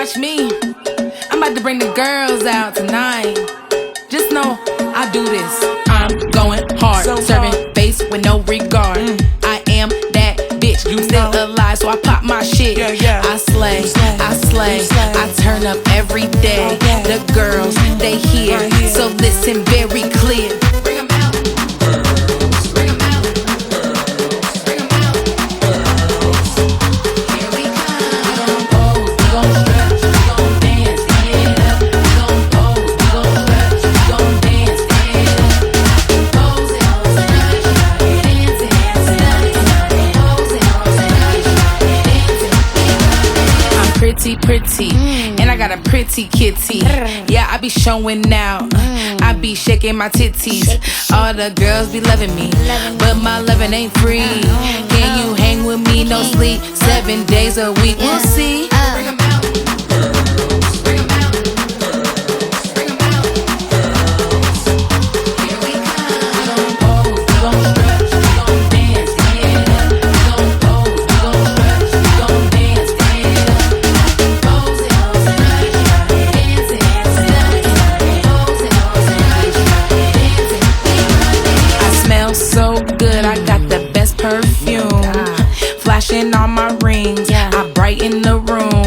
watch me. I'm about to bring the girls out tonight. Just know I do this. I'm going hard, serving face with no regard. I am that bitch, you still alive, so I pop my shit. I slay, I slay, I turn up every day. The girls, they hear, so listen very clear. Bring 'em out. Bring 'em out. Bring 'em out. Here we come. We gon' pose, we gon' stretch, we gon' dance, get up. We gon' pose, we gon' stretch, we gon' dance, get up. Posing, dancing, I'm pretty, pretty, and I got a pretty kitty. Yeah, I be showing out, I be shaking my titties. All the girls be loving me, but my loving ain't free. Can you hang with me? No sleep, 7 days a week. We'll see. Bring 'em out. Bring 'em out. Bring 'em out. Here we come. We gon' pose, we gon' stretch, we gon' dance, get up. We gon' pose, we gon' stretch, we gon' dance, get up. Posing, dancing, I smell so good, I got the best perfume. Flashing on my rings, I brighten the room.